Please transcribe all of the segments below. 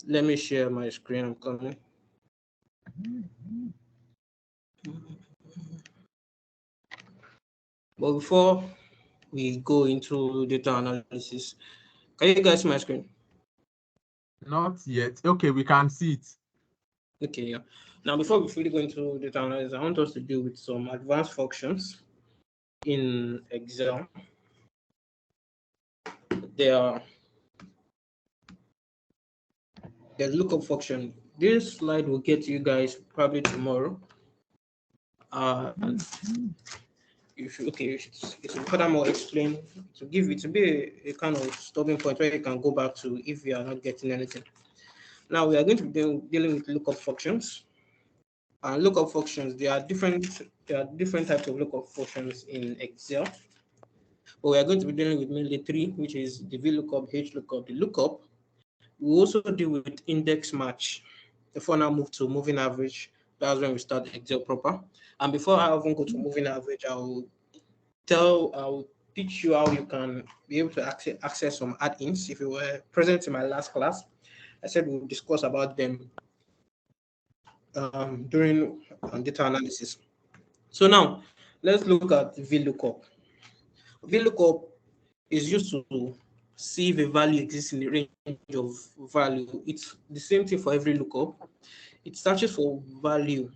let me share my screen. I'm coming. But before we go into data analysis, can you guys see my screen? Not yet. Okay, we can see it. Okay, yeah. Now, before we fully go into data analysis, I want us to deal with some advanced functions in Excel. There's lookup function. This slide will get to you guys probably tomorrow. You should furthermore explain to give it to be a kind of stopping point where you can go back to if you are not getting anything. Now we are going to be dealing with lookup functions. And lookup functions, there are different types of lookup functions in Excel. But we are going to be dealing with mainly three, which is the VLOOKUP, HLOOKUP, the lookup. We also deal with index match. Before now move to moving average, that's when we start Excel proper. And before I even go to moving average, I'll teach you how you can be able to access some add-ins. If you were present in my last class, I said we'll discuss about them during data analysis. So now let's look at VLOOKUP. VLOOKUP is used to see if a value exists in the range of value. It's the same thing for every lookup. It searches for value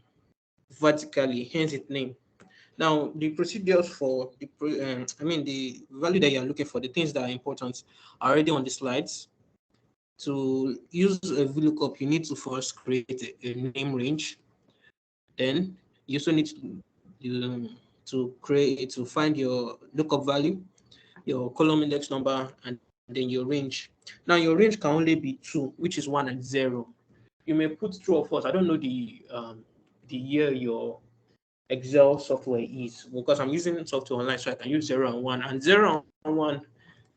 vertically, hence its name. Now, the procedures for the value that you're looking for, the things that are important, are already on the slides. To use a VLOOKUP, you need to first create a name range. Then you also need to find your lookup value, your column index number, and then your range. Now, your range can only be 2, which is 1 and 0. You may put true or false. I don't know the year your Excel software is, because I'm using software online, so I can use 0 and 1. And 0 and 1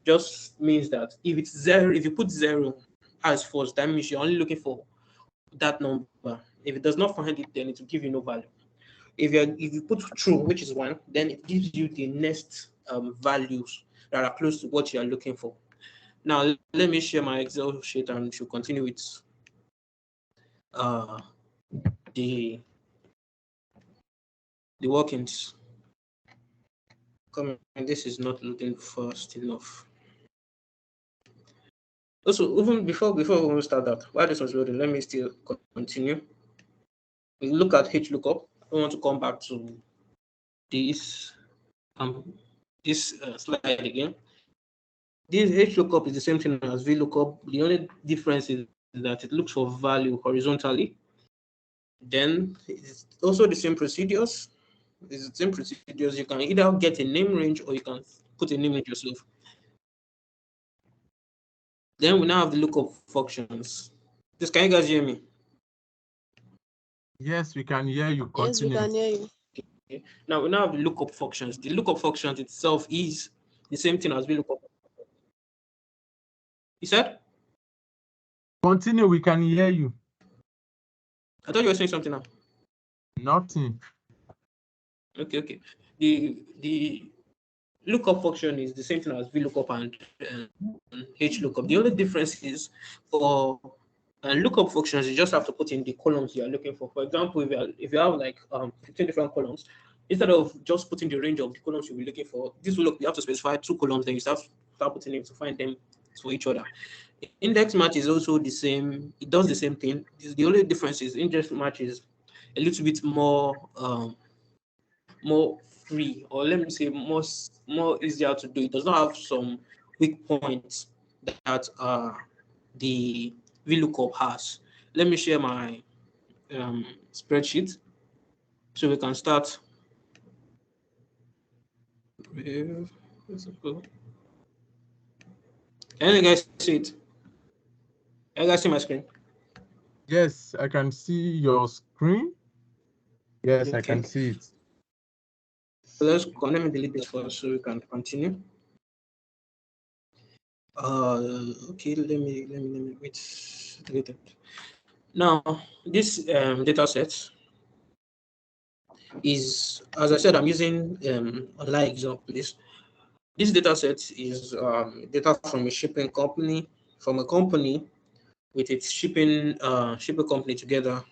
just means that if it's 0, if you put 0 as false, that means you're only looking for that number. If it does not find it, then it will give you no value. If you put true, which is 1, then it gives you the next values that are close to what you are looking for. Now, let me share my Excel sheet and we'll continue with the workings. This is not loading fast enough. Also, even before we start that, while this was loading, let me still continue. We look at HLOOKUP. I want to come back to this slide again. This HLOOKUP is the same thing as VLOOKUP. The only difference is that it looks for value horizontally. Then it's also the same procedures. It's the same procedures. You can either get a name range or you can put a name range yourself. Then we now have the lookup functions. Just, can you guys hear me? Yes, we can hear you. Continue. Yes, we can hear you. Okay. Now we now have the lookup functions. The lookup functions itself is the same thing as VLOOKUP. You said? Continue, we can hear you. I thought you were saying something now. Nothing. Okay. The lookup function is the same thing as VLOOKUP and HLOOKUP. The only difference is for lookup functions, you just have to put in the columns you are looking for. For example, if you have like 15 different columns, instead of just putting the range of the columns you'll be looking for, this will look, you have to specify 2 columns, then you start putting them to find them for each other. Index match is also the same. It does the same thing. The only difference is index match is a little bit more free, or let me say more easier to do. It does not have some weak points that the VLOOKUP has. Let me share my spreadsheet so we can start. Can you guys see it? Can you guys see my screen? Yes, I can see your screen. Yes, Okay. I can see it. So let me delete this first so we can continue. Okay, let me delete it. Now, this data set is, as I said, I'm using online examples. This data set is data from a shipping company, from a company with its shipping company together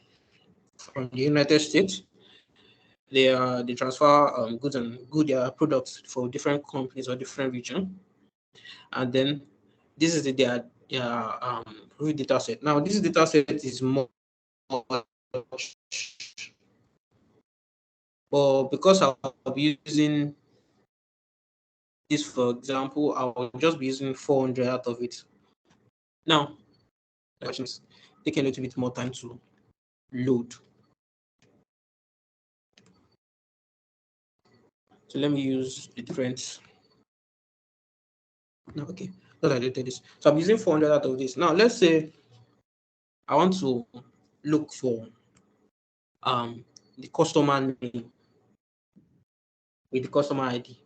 from the United States. They transfer goods and products for different companies or different region, and then this is their root data set. Now this data set is more, but because I'll be using this, for example, I'll just be using 400 out of it. Now, questions take a little bit more time to load. So let me use the different. No, okay. Not I did this. So I'm using 400 out of this. Now let's say I want to look for the customer name with the customer ID.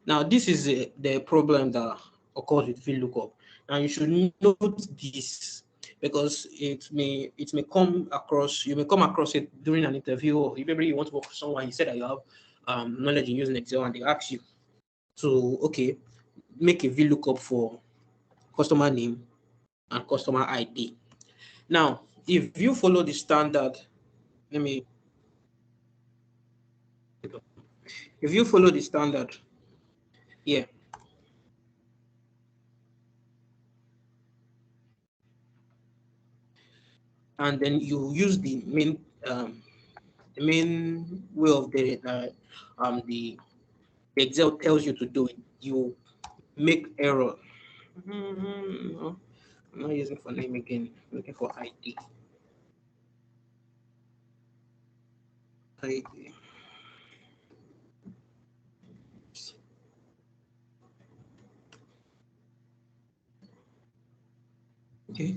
Now this is the problem that occurs with VLOOKUP. Now you should note this because it may come across, you may come across it during an interview, or maybe you want to work for someone, you said that you have knowledge in using Excel, and they ask you to, okay, make a VLOOKUP for customer name and customer ID. Now, if you follow the standard, if you follow the standard here, and then you use the main way of the Excel tells you to do it, you make error. No, I'm not using for name again. I'm looking for ID. ID. Okay.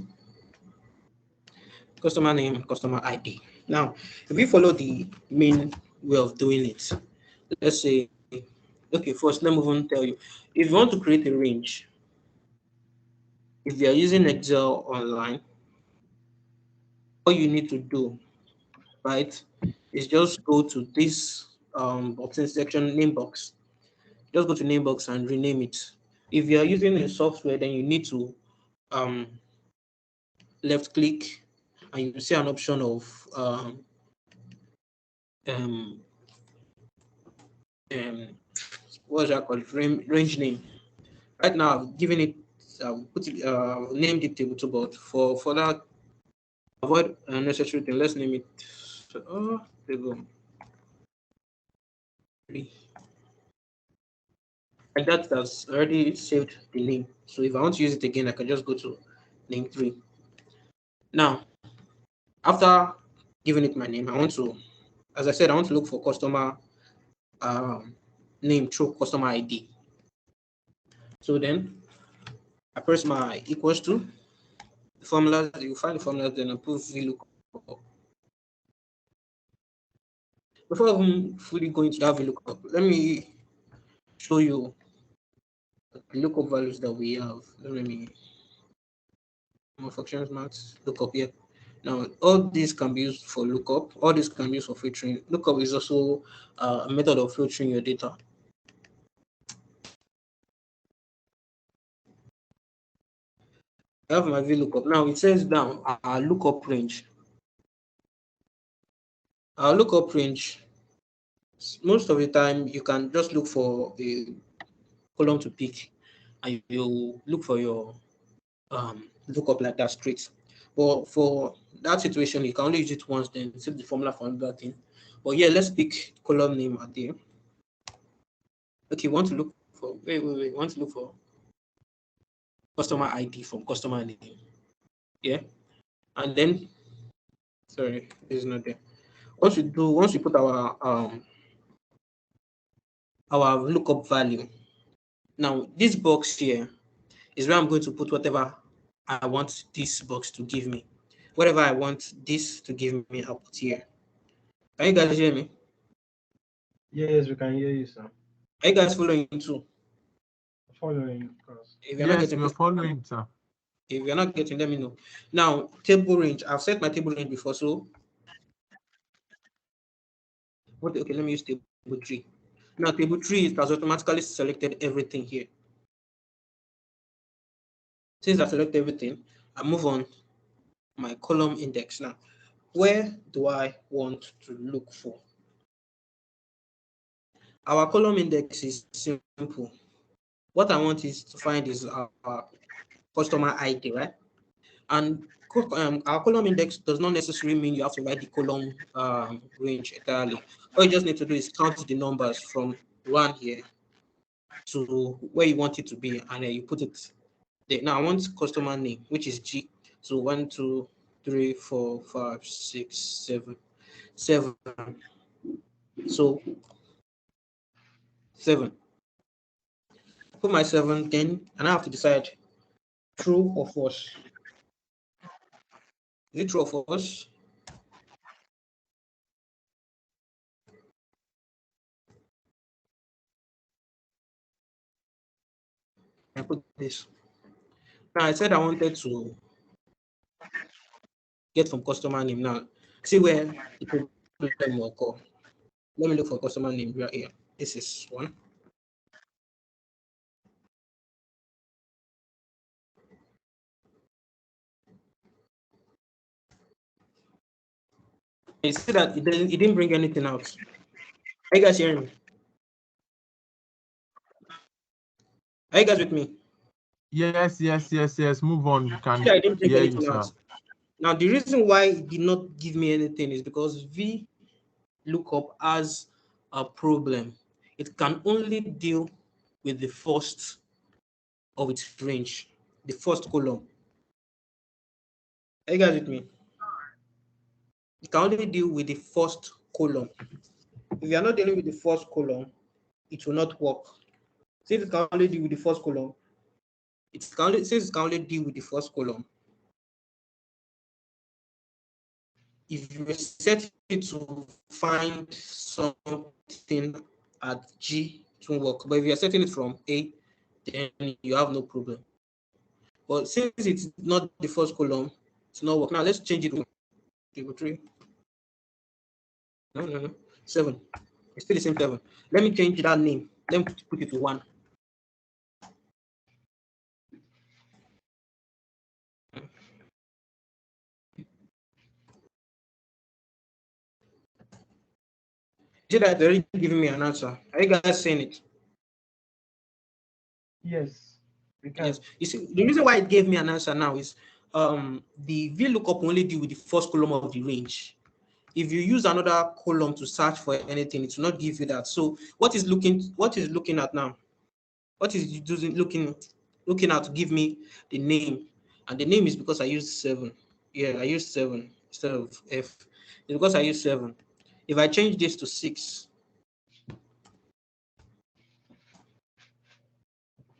Customer name, customer ID. Now, if you follow the main way of doing it, let's say, okay, first let me even tell you, if you want to create a range, if you are using Excel online, all you need to do, right, is just go to this boxing section, name box. Just go to name box and rename it. If you are using a software, then you need to left click, and you see an option of what's that called? Range name. Right now, I've given it, named it table two, but for that, avoid unnecessary thing. Let's name it. Table 3. And that has already saved the name. So if I want to use it again, I can just go to name 3. Now, after giving it my name, I want to, as I said, I want to look for customer name through customer ID. So then I press my equals to the formulas. You find the formulas, then I put VLOOKUP. Before I'm fully going to that VLOOKUP, let me show you the lookup values that we have. Let me more functions max lookup here. Now all these can be used for lookup. All these can be used for filtering. Lookup is also a method of filtering your data. I have my VLOOKUP. Now it says down our lookup range. Our lookup range, most of the time you can just look for a column to pick, and you look for your lookup like that straight. But for that situation, you can only use it once, then save the formula for another thing. But yeah, let's pick column name at there. Okay, want to look for want to look for customer ID from customer name. Yeah, and then sorry, this is not there. Once we put our lookup value. Now this box here is where I'm going to put whatever I want this box to give me. Whatever I want this to give me, I'll put here. Can you guys hear me? Yes, we can hear you, sir. Are you guys following too? Following, of course. If you're not Yes, getting, we're following, sir. if you're not getting, let me know. Now, table range. I've set my table range before, so okay, let me use table 3. Now, table 3 it has automatically selected everything here. Since I select everything, I move on my column index. Now, where do I want to look for? Our column index is simple. What I want is to find is our customer ID, right? And our column index does not necessarily mean you have to write the column range entirely. All you just need to do is count the numbers from 1 here to where you want it to be, and then you put it there. Now I want customer name, which is G. So 1, 2, 3, 4, 5, 6, 7, 7. So 7. Put my 7, then and I have to decide true or false. Is it true or false? I put this. Now I said I wanted to get from customer name. Now see where the problem will occur. Let me look for customer name right here. This is one. You see that it didn't bring anything out. Are you guys hearing me? Are you guys with me? Yes. Move on. We can See that it didn't bring hear you, anything sir. out. Now the reason why it did not give me anything is because V lookup has a problem. It can only deal with the first of its range, the first column. Are you guys with me? It can only deal with the first column. If you are not dealing with the first column, it will not work. Since it can only deal with the first column, since it can only deal with the first column, if you set it to find something at G, it won't work. But if you're setting it from A, then you have no problem. But since it's not the first column, it's not work. Now let's change it to table 3. No. 7. It's still the same 7. Let me change that name. Let me put it to 1. See that they're already giving me an answer. Are you guys saying it? Yes, we can. Yes. You see, the reason why it gave me an answer now is the VLOOKUP only deal with the first column of the range. If you use another column to search for anything, it will not give you that. So what is looking at now? What is it using looking at to give me the name? And the name is because I used 7. Yeah, I used 7 instead of F. It's because I used 7. If I change this to 6,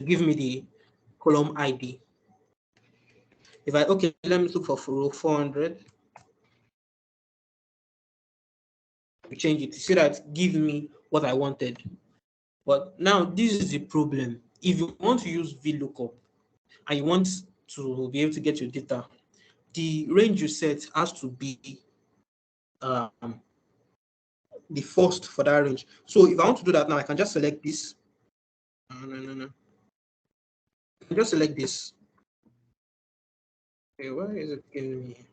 give me the column ID. If let me look for row 400. We change it. You see that give me what I wanted. But now this is the problem. If you want to use VLOOKUP and you want to be able to get your data, the range you set has to be the first for that range. So if I want to do that now, I can just select this. No. I can just select this. Okay, why is it giving me?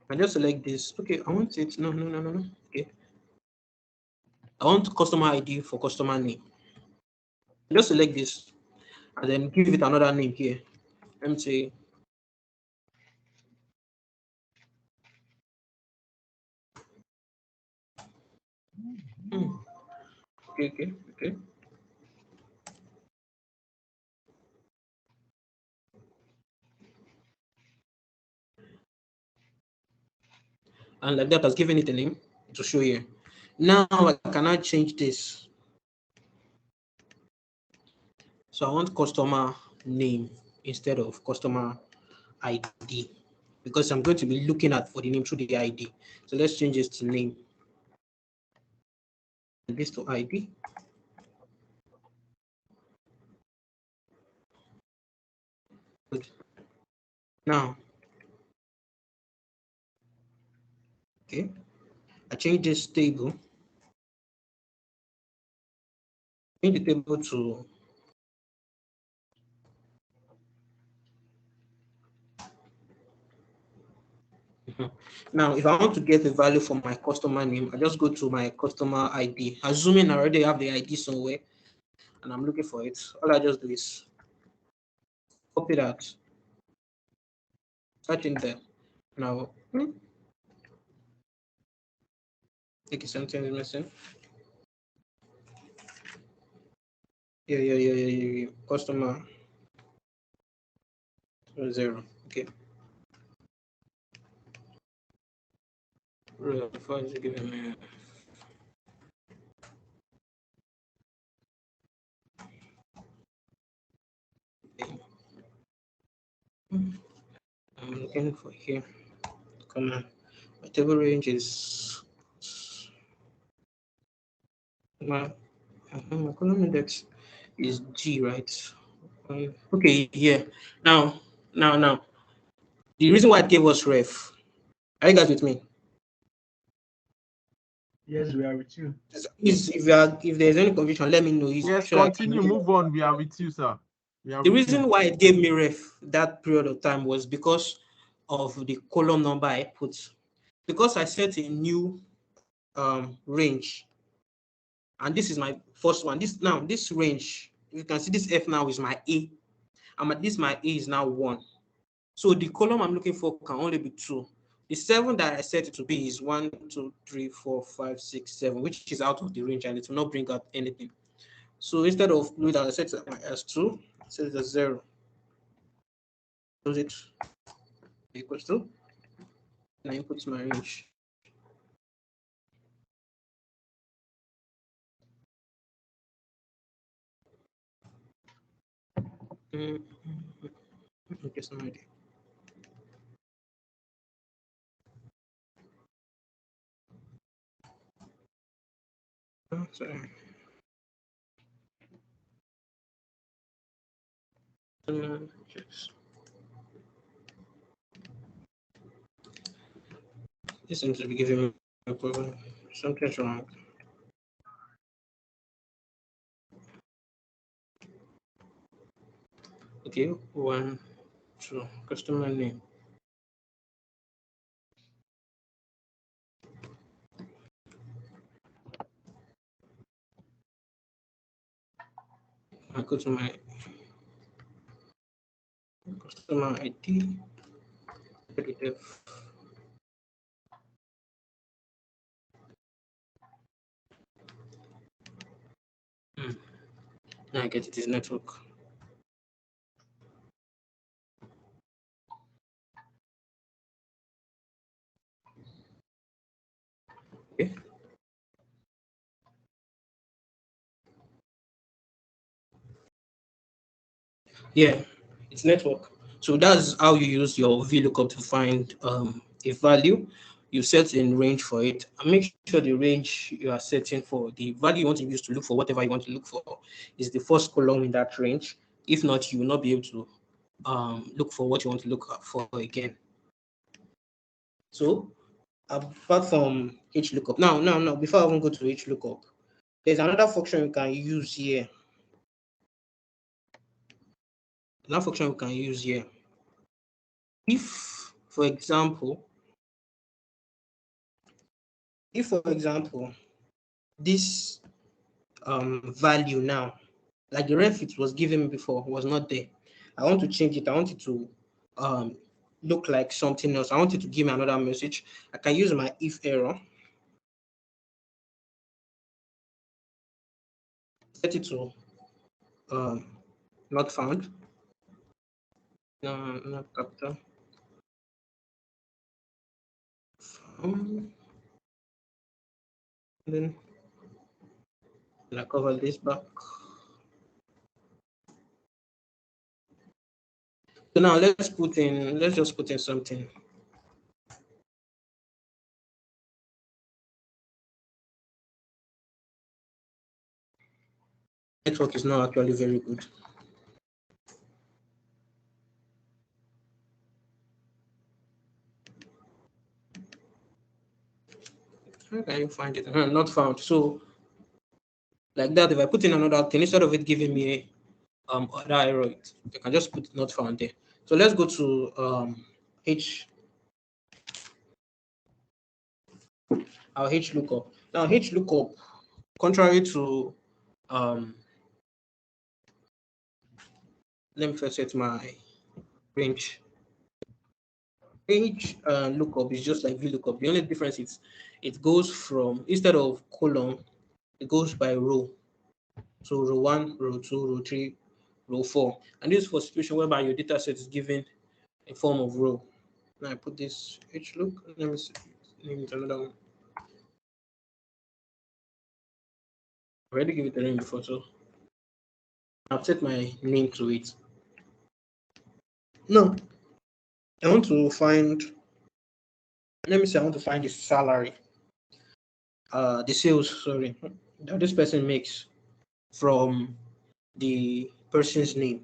I just select this. Okay, I want it. No. Okay. I want customer ID for customer name. Just select this and then give it another name here. Let me say okay. And like that has given it a name to show here. Now I cannot change this. So I want customer name instead of customer ID because I'm going to be looking at for the name through the ID. So let's change this to name. And this to ID. Good. Now, okay, I change this table. Change the table to Now, if I want to get the value for my customer name, I just go to my customer ID. Assuming I already have the ID somewhere and I'm looking for it, all I just do is copy that, search in there. Now, okay, something is missing. Yeah. Customer 0. Okay. First, give me. I'm looking for here. Comma. My table range is my column index is G, right? Okay, yeah. Now. The reason why it gave us ref. Are you guys with me? Yes, we are with you. If there's any confusion, let me know. Yes, continue. Move on. We are with you, sir. The reason why it gave me ref that period of time was because of the column number I put. Because I set a new range, and this is my first one. This range, you can see this F now is my A, and this my A is now 1. So the column I'm looking for can only be 2. The 7 that I set it to be is 1, 2, 3, 4, 5, 6, 7, which is out of the range, and it will not bring out anything. So instead of doing that, I set it as 2, set it as 0. Close it equals to, and I input my range. Okay, some idea. Sorry. This seems to be giving me a problem. Something's wrong. Okay, 1, 2, customer name. I go to my customer ID. Edit. Now I get it is network. Okay. Yeah, it's network. So that's how you use your VLOOKUP to find a value. You set in range for it, and make sure the range you are setting for the value you want to use to look for whatever you want to look for is the first column in that range. If not, you will not be able to look for what you want to look for again. So apart from HLOOKUP, now before I even go to HLOOKUP, there's another function you can use here. Another function we can use here. If, for example, this value now, like the ref it was given me before, was not there. I want to change it. I want it to look like something else. I want it to give me another message. I can use my if error. Set it to not found. No, not capital. Found. Then I cover this back. So now let's just put in something. Network is not actually very good. How can you find it? Not found. So like that, if I put in another thing, instead of it giving me other error, I can just put not found there. So let's go to our H lookup. Now H lookup, contrary to let me first set my range. H lookup is just like V lookup. The only difference is it goes from, instead of column, it goes by row. So row 1, row 2, row 3, row 4. And this is for situation whereby your data set is given a form of row. Now I put this H look. Let me see, name it another one. I already give it a name before, so I've set my name to it. No, I want to find, let me say I want to find the salary, the sales, sorry, that this person makes from the person's name.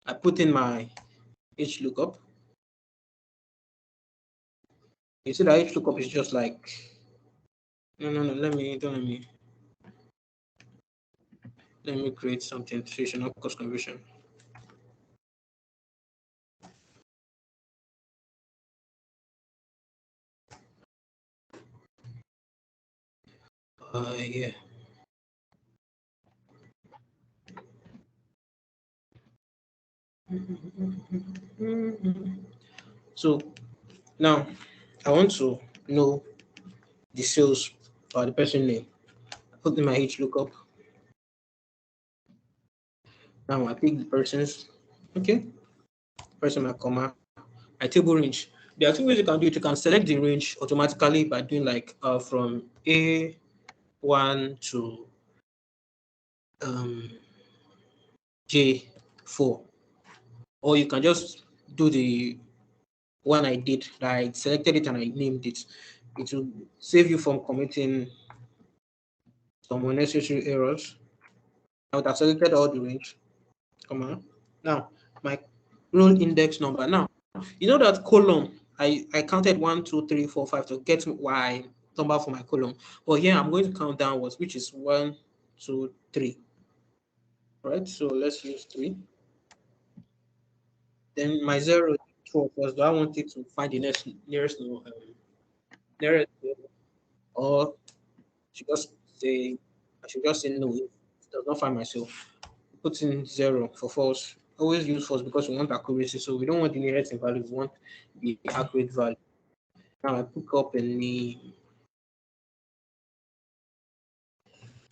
I put in my H lookup. You see that H lookup is just like, no, let me create something, situational cost conversion. Yeah. So now I want to know the sales or the person name. I put in my H lookup. Now I pick the person's, okay, person, my comma, my table range. There are two ways you can do it. You can select the range automatically by doing like from A1 to J4, or you can just do the one I did, that I selected it and I named it. It will save you from committing some unnecessary errors. I would have selected all the range. Come on. Now, my row index number. Now, you know that column, I counted 1, 2, 3, 4, 5 to get my number for my column. But here I'm going to count downwards, which is 1, 2, 3. Right? So let's use 3. Then my 0, 2 of us, do I want it to find the nearest or should just say, I should just say no, it does not find myself. Put in 0 for false. Always use false because we want accuracy. So we don't want the nearest value, we want the accurate value. Now I pick up a name.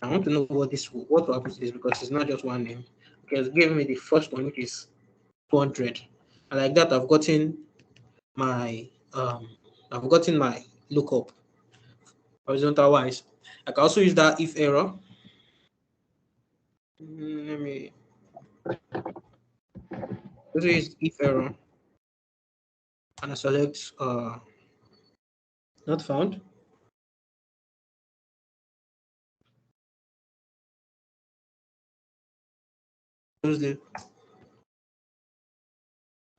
I want to know what will happen to this because it's not just one name. Okay, it's giving me the first one, which is 200. And like that, I've gotten my lookup horizontal wise. I can also use that if error. Let me also use if error, and I select not found.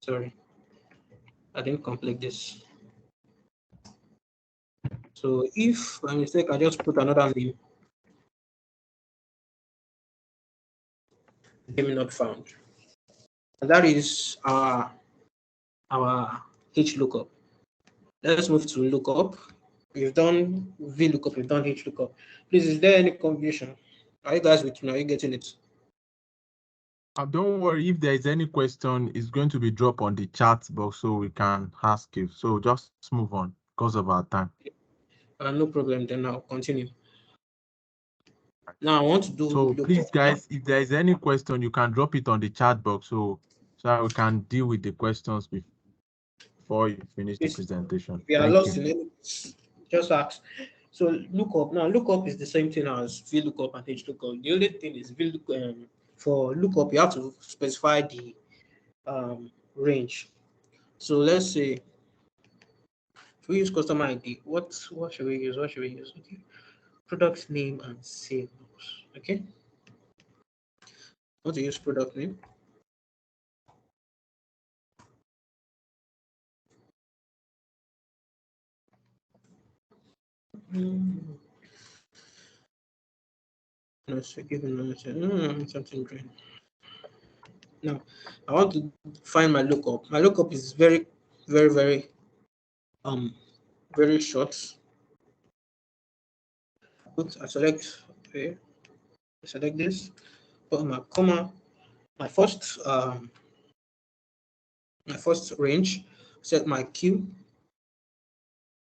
Sorry, I didn't complete this. So if by mistake I just put another name, name not found. And that is our H lookup. Let's move to lookup. We've done V lookup, we've done H lookup. Please, is there any confusion? Are you guys with me? Are you getting it? Don't worry, if there is any question, it's going to be dropped on the chat box so we can ask you. So just move on because of our time. No problem, then I'll continue. Now I want to do So lookup. please, guys, if there is any question, you can drop it on the chat box so we can deal with the questions before you finish the presentation. If you are Thank lost you. in it, just ask. So lookup. Now lookup is the same thing as V lookup and H lookup. The only thing is for lookup, you have to specify the range. So let's say if we use customer ID, what should we use? What should we use? Okay. Product name and sales. Okay. Want to use product name. Let's give something green. Now I want to find my lookup. My lookup is very, very, very very short. I select, okay, I select this, put my comma, my first range, set my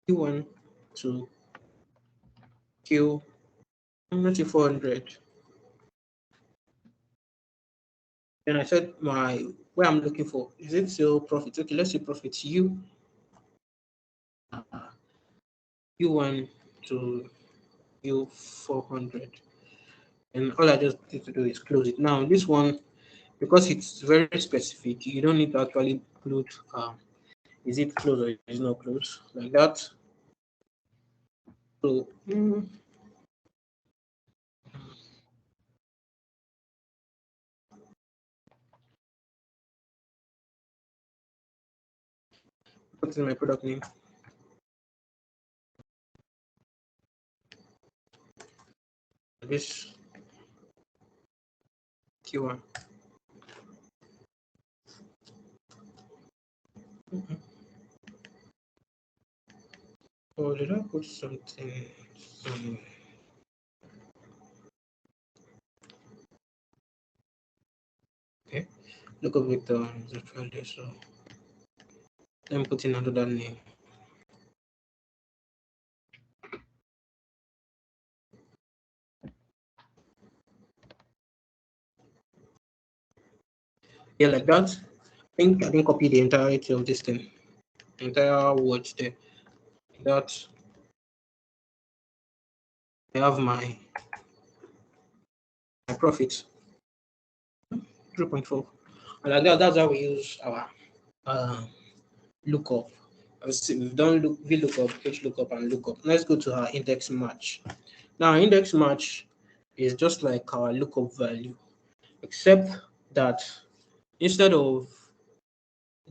Q1 to Q, let's say 400. Then I set my, where I'm looking for, is it still profit? Okay, let's say profit Q1 to Q400. And all I just need to do is close it. Now this one, because it's very specific, you don't need to actually include is it closed or is it not closed, like that. So put in my product name. This Q1. Oh, did I put something? Okay, look up with the actually, so let me put in another name. Yeah, like that. I think I didn't copy the entirety of this thing, the entire word there. That I have my profit 3.4. And like that, that's how we use our lookup. We've done VLOOKUP, HLOOKUP, and lookup. Let's go to our index match. Now, index match is just like our lookup value, except that instead of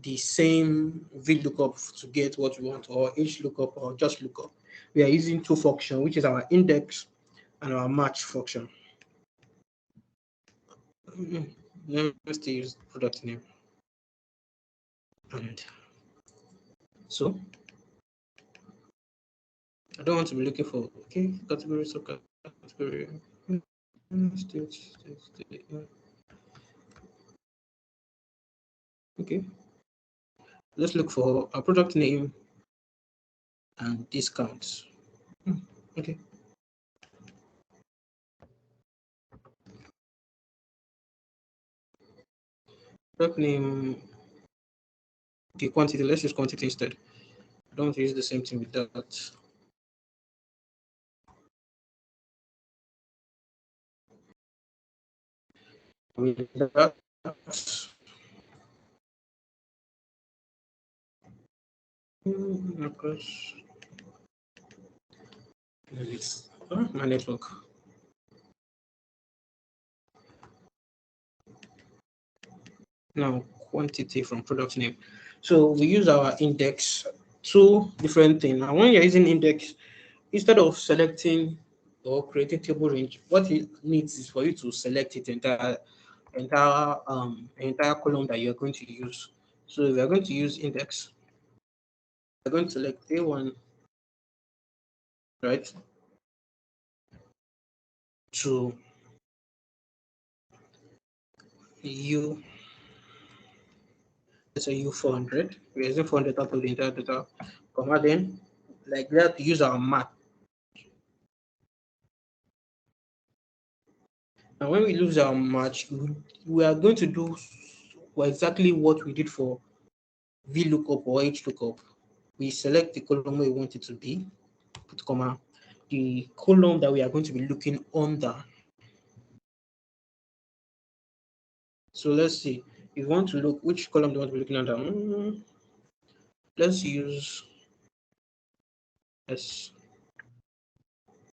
the same VLOOKUP to get what we want, or HLOOKUP, or just lookup, we are using two functions, which is our index and our match function. Let's still use product name. And so I don't want to be looking for category, subcategory. Okay, let's look for a product name and discounts. Okay. Product name. Okay, quantity. Let's use quantity instead. I don't want to use the same thing with that. With that. Of course. My network. Now quantity from product name. So we use our index, two different things. And when you're using index, instead of selecting or creating table range, what it needs is for you to select it entire column that you're going to use. So if you're going to use index, we're going to select A1, right, to U, let's say U400. We're using 400 out of the entire data, comma, then like that, use our match. And when we lose our match, we are going to do exactly what we did for VLOOKUP or HLOOKUP. We select the column we want it to be, put comma, the column that we are going to be looking under. So let's see, if you want to look, which column do you want to be looking under? Let's use S.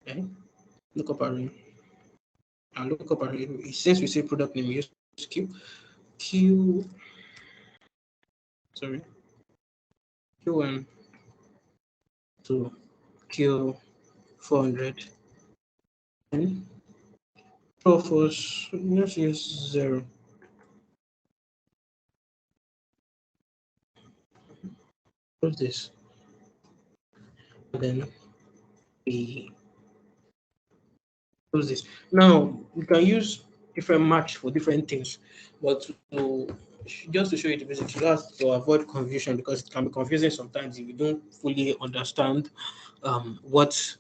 Okay. Lookup array. And lookup array, since we say product name, we use Q1 to Q400. And true or false, let's use 0. Close this. And then we close this. Now we can use different match for different things, but just to show you the basics, just to avoid confusion because it can be confusing sometimes if you don't fully understand what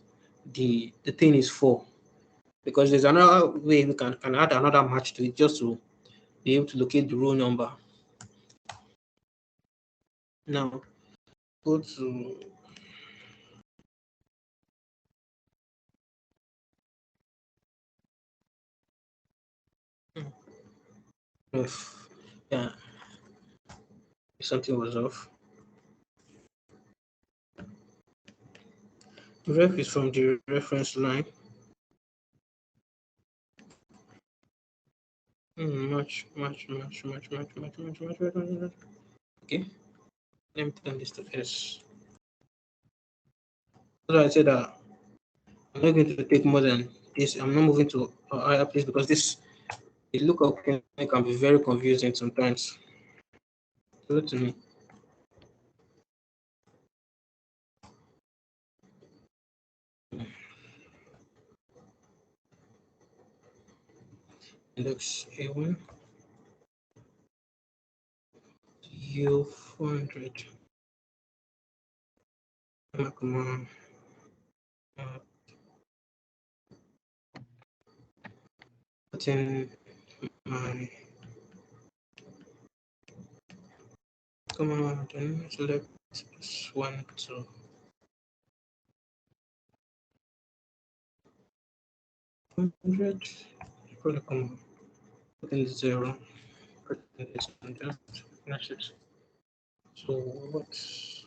the thing is for. Because there's another way we can add another match to it just to be able to locate the row number. Now go to if yeah, if something was off. The ref is from the reference line. Much. Okay, let me turn this to S. So I said that I'm not going to take more than this. I'm not moving to a higher place because the lookup can be very confusing sometimes. So to me. Index A1 U400. Come on. Put in my command and select one, two. Hundred. Put a comma. Put in 0. Put in this and that. That's it. So what's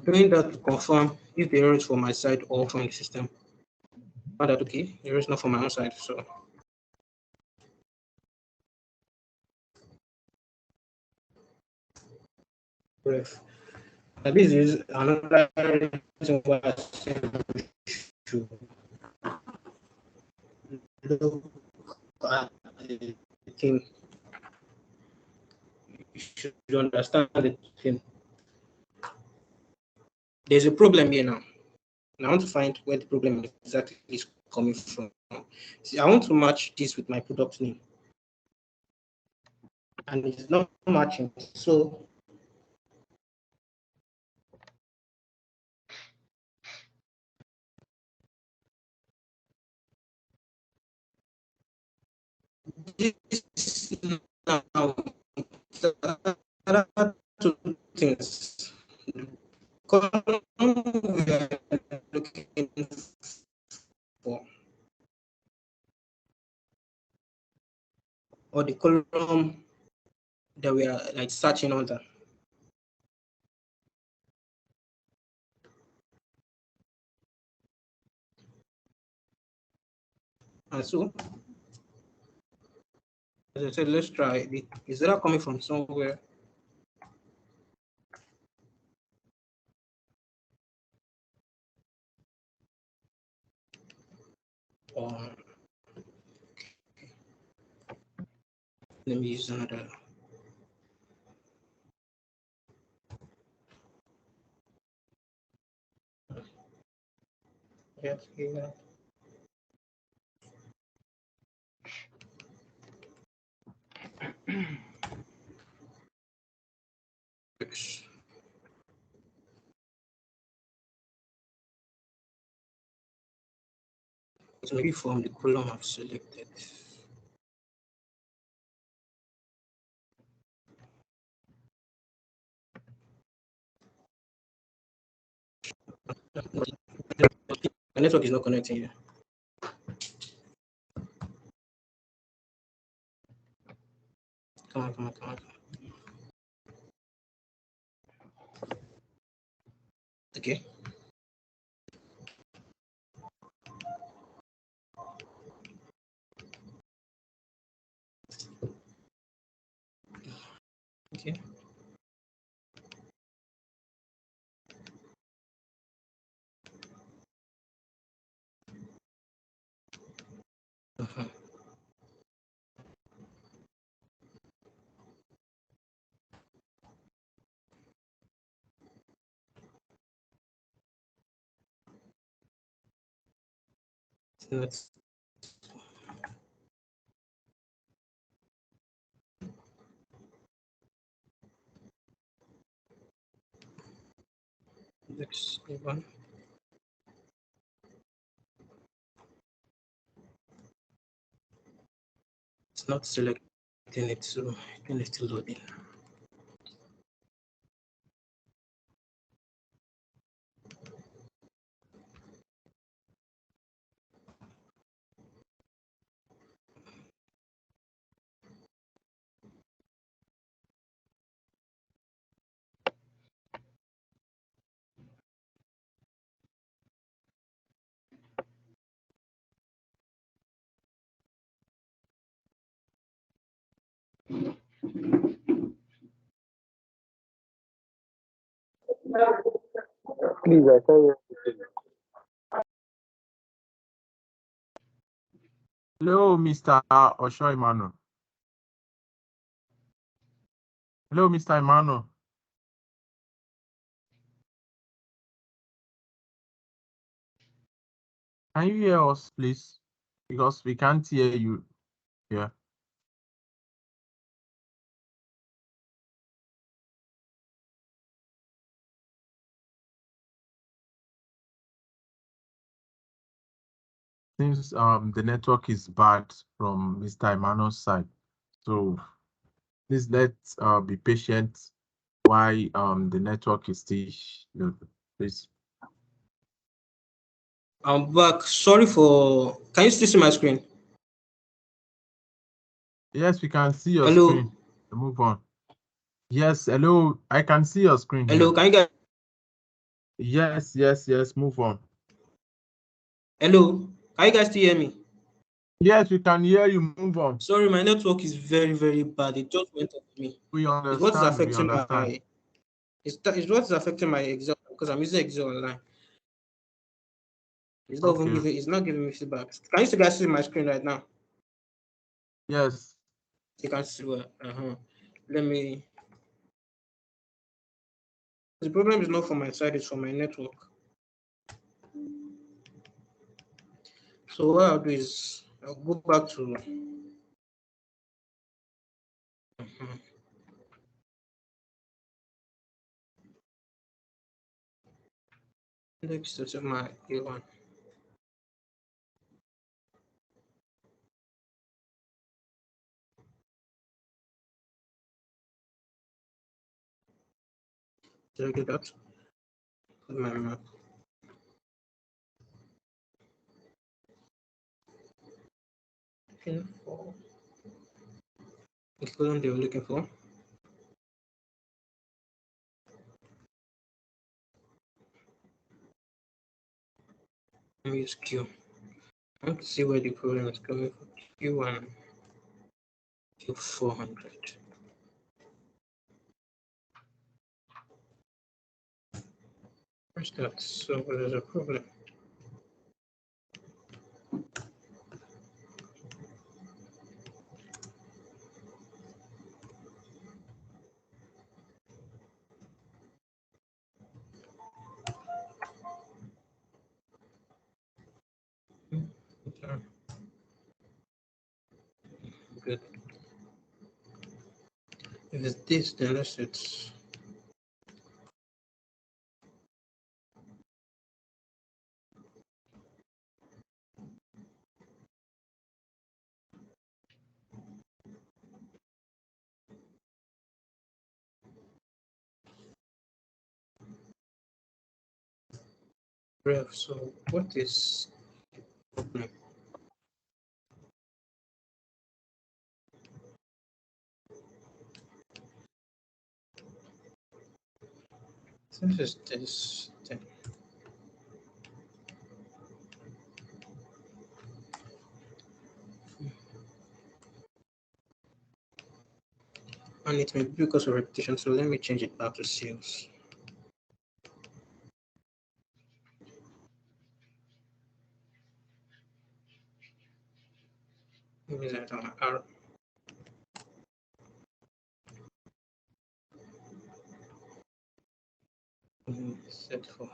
doing that to confirm if the error is from my side or from the system. Found that okay, the error is not from my own side, so ref. This is another reason why I said to look at the thing. You should understand the thing. There's a problem here now. And I want to find where the problem exactly is coming from. See, I want to match this with my product name. And it's not matching. So this now there are two things. Column we are looking for, or the column that we are like searching under. And so, as I said, let's try it. Is that coming from somewhere? Or let me use another. Yes, yeah. Yes. It may be from the column I've selected. The network is not connecting here. Come on, come on, come on. Okay. Okay. Uh-huh. Let's next one. It's not selecting it, so I think it's still loading. Please, I tell you. Hello, Mr. Osho Emmanuel. Hello, Mr. Emmanuel. Can you hear us, please? Because we can't hear you here. Seems the network is bad from Mr. Emmanuel's side. So please let's be patient while the network is still loaded, please. I'm back. Sorry for. Can you still see my screen? Yes, we can see your Hello. screen. Move on. Yes, hello. I can see your screen. Hello, Here. can you guys? Yes. Move on. Hello, can you guys still hear me? Yes, we can hear you. Move on. Sorry, my network is very, very bad. It just went off me. We It's what is understand. affecting my. It's what is affecting my Excel because I'm using Excel online. It's not even giving. It's not giving me feedback. Can you guys see my screen right now? Yes. You can see what. Let me. The problem is not from my side. It's from my network. So what I'll do is I'll go back to. Next to my A1. Did I get that? Put my map. Pin for the column they were looking for. Let me use Q. I want to see where the problem is coming from. Q1, Q400. Where's that? So there's a problem. Okay. Good. If it's this, then it's ref. So what is problem? This is this thing. And it may be because of repetition, so let me change it back to sales. Maybe that on R. Set for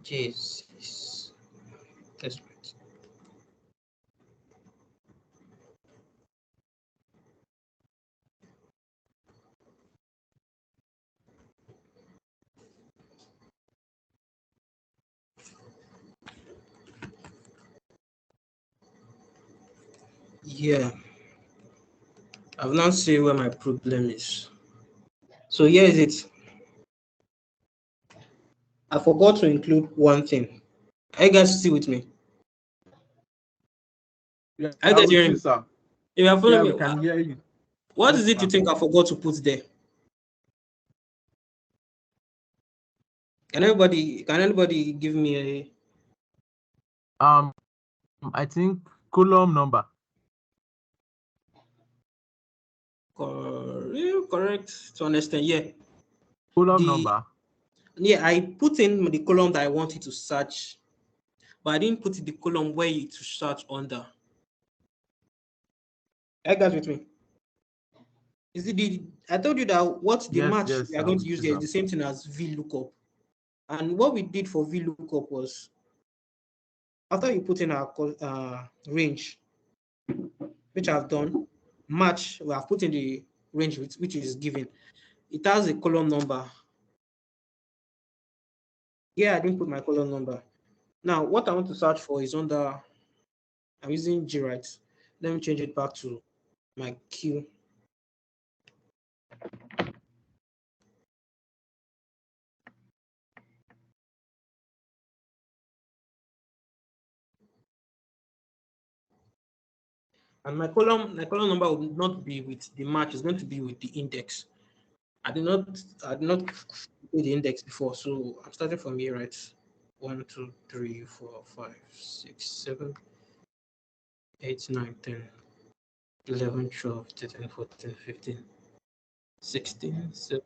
Jesus. That's right. Yeah, I've now seen where my problem is. So here is it. I forgot to include one thing. Are you guys still with me? Yeah, Are you guys with hearing you, me? sir. If you are Yeah, following we me, can hear you. what Yes, is it you sir. think I forgot to put there? Can anybody give me a I think column number. correct to understand? Yeah. Column The number. yeah, I put in the column that I wanted to search, but I didn't put in the column where you to search under. Are you guys with me? Is it the I told you that what the Yes, match yes, we are sir. going to With use you, there is sir. the same thing as VLOOKUP. And what we did for VLOOKUP was after you put in our range, which I've done, match, we have put in the range which is given. It has a column number. Yeah, I didn't put my column number. Now, what I want to search for is under, I'm using GWrite. Let me change it back to my queue. And my column number will not be with the match, it's going to be with the index. I did not do the index before, so I'm starting from here, right? 1, 2, 3, 4, 5, 6, 7, 8, 9, 10, 11, 12, 13, 14, 15, 16, 17,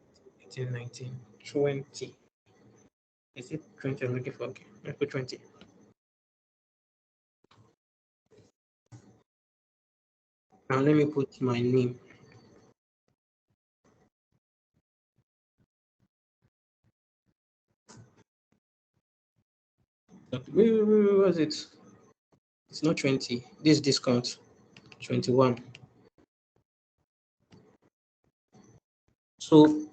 18, 19, 20. Is it 20 I'm looking for? Okay, let's put 20. Now let me put my name. Wait, what is it? It's not 20. This discount 21. So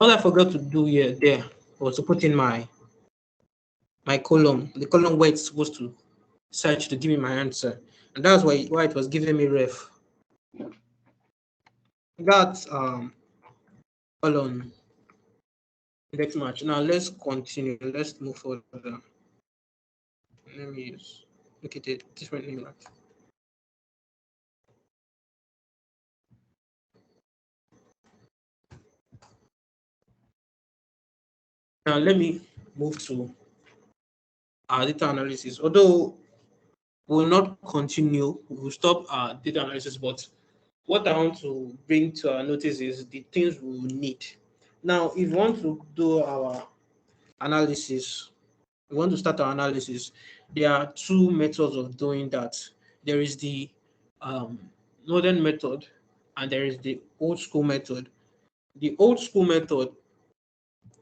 all I forgot to do here there was to put in my column, the column where it's supposed to search to give me my answer. And that's why it was giving me ref. That's column index match. Now let's continue. Let's move further. Let me look at it different name. Now let me move to our data analysis. Although we will not continue, we will stop our data analysis, but what I want to bring to our notice is the things we will need. Now, if we want to do our analysis, we want to start our analysis, there are two methods of doing that. There is the um, modern method and there is the old school method. The old school method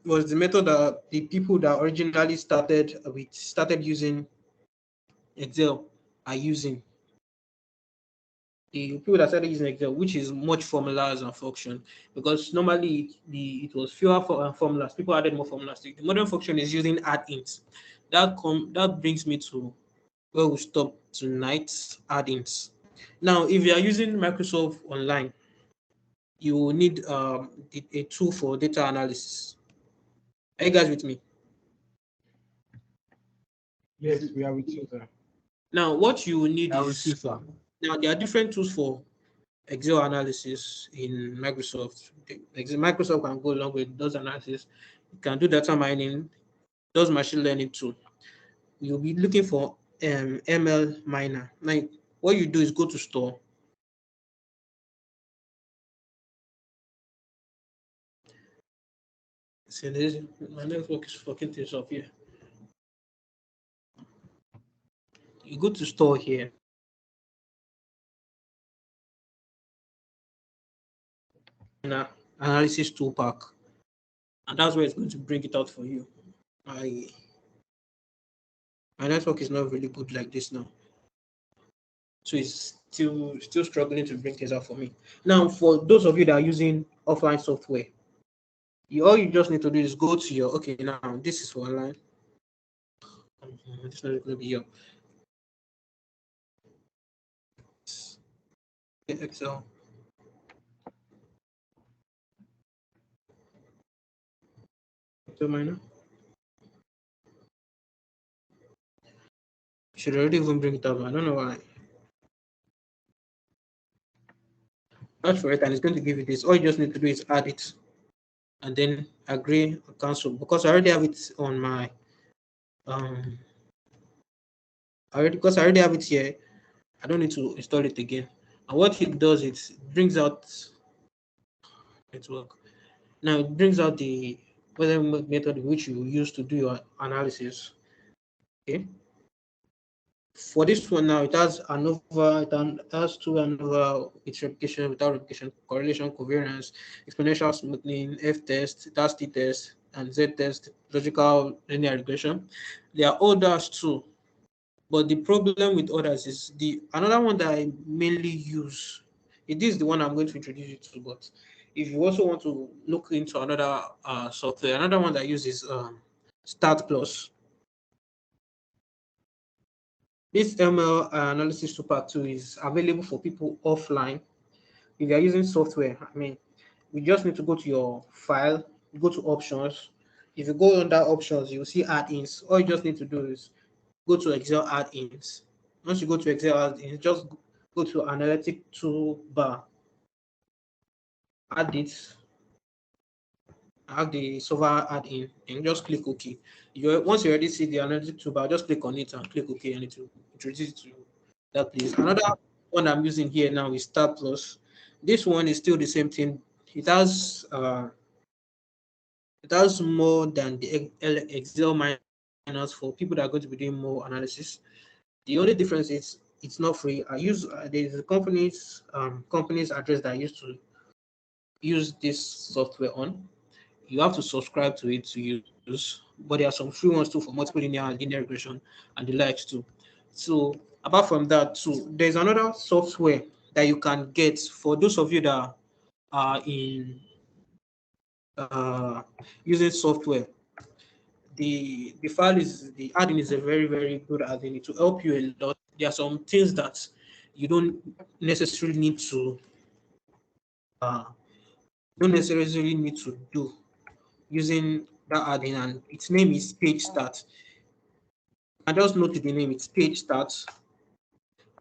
was the method that the people that originally started using Excel are using. The people that started using Excel, which is much formulas and function, because normally it was fewer formulas. People added more formulas. The modern function is using add-ins. That brings me to where we stop tonight. Add-ins. Now, if you are using Microsoft Online, you will need a tool for data analysis. Are you guys with me? Yes, we are with you, sir. Now, what you will need Yeah, with you, is sir. now there are different tools for Excel analysis in Microsoft. Microsoft can go along with those analysis. You can do data mining, does machine learning too. You'll be looking for ML miner. Now, what you do is go to store. See, my network is fucking things up here. You go to store here. Analysis tool pack, and that's where it's going to bring it out for you. I My network is not really good like this now. So it's still struggling to bring things out for me. Now, for those of you that are using offline software, all you just need to do is go to your, okay, now this is for online. This is going to be your Excel. Excel minor. Should already even bring it up. I don't know why. Search for it and it's going to give you this. All you just need to do is add it and then agree or cancel, because I already have it on my because I already have it here. I don't need to install it again. And what it does, it brings out network. Now it brings out the whatever method in which you use to do your analysis. Okay. For this one now, it has ANOVA, it has two ANOVA with replication, without replication, correlation, covariance, exponential smoothing, F test, it has T test, and Z test, logical linear regression. There are others too, but the problem with others is another one that I mainly use. It is the one I'm going to introduce you to, but if you also want to look into another software, another one that uses Start Plus. This ML analysis super tool is available for people offline. If you're using software, I mean, you just need to go to your file, go to options. If you go under options, you'll see add-ins. All you just need to do is go to Excel add-ins. Once you go to Excel add-ins, just go to analytic toolbar, add it, add the server add-in, and just click OK. Once you already see the analytic toolbar, just click on it and click OK, and it will introduce you to that place. Another one I'm using here now is Star Plus. This one is still the same thing. It has more than the Excel minus for people that are going to be doing more analysis. The only difference is it's not free. I use there's a company's address that I used to use this software on. You have to subscribe to it to use, but there are some free ones too for multiple linear regression and the likes too. So apart from that too, there's another software that you can get for those of you that are in using software. The file is the add-in is a very good add-in. It will help you a lot. There are some things that you necessarily need to don't necessarily need to do using that add-in, and its name is Page Start. And just note the name, it's Page Start,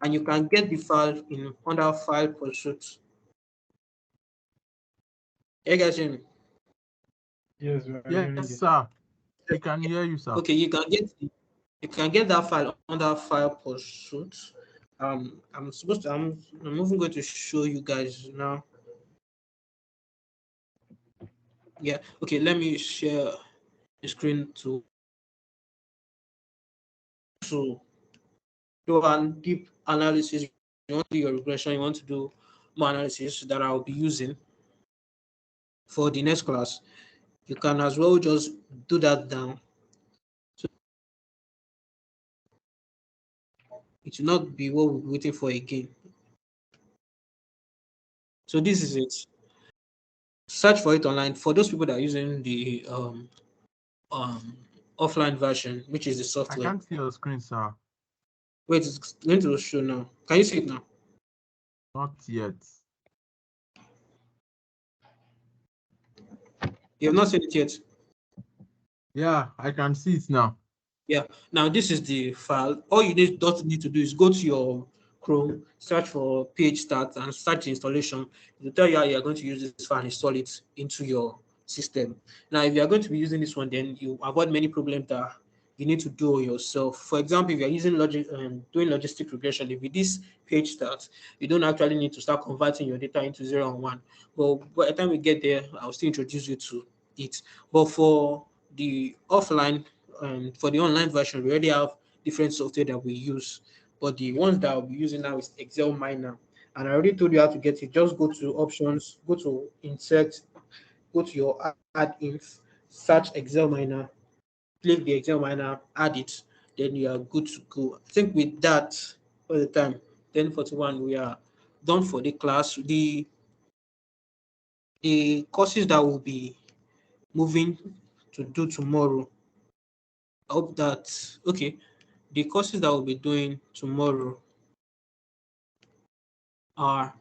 and you can get the file in under File Pursuit. Hey guys, hear me? Yes, we are hearing Yes, you. sir. We can hear you, sir. Okay, you can get that file under File Pursuit. I'm even going to show you guys now. Yeah, okay, let me share the screen to do a deep analysis. You want to do your regression, you want to do more analysis that I'll be using for the next class. You can as well just do that down. So it will not be what we're waiting for again. So this is it. Search for it online. For those people that are using the offline version, which is the I software. can't see your screen, sir. Wait, it's going to show now. Can you see it now? Not yet. You have not seen it yet. Yeah, I can see it now. Yeah. Now this is the file. All you need to do is go to your Chrome, search for Page Start, and start the installation. It will tell you how you are going to use this file and install it into your system. Now, if you are going to be using this one, then you avoid many problems that you need to do yourself. For example, if you're using doing logistic regression, if with this Page Start, you don't actually need to start converting your data into 0 and 1. But by the time we get there, I'll still introduce you to it. But for the offline, for the online version, we already have different software that we use. But the ones that I'll be using now is Excel Miner. And I already told you how to get it. Just go to options, go to insert, go to your add-ins, search Excel Miner, click the Excel Miner, add it. then you are good to go. I think with that, all the time, 10:41, we are done for the class. The courses that will be moving to do tomorrow. I hope that, okay, the courses that we'll be doing tomorrow are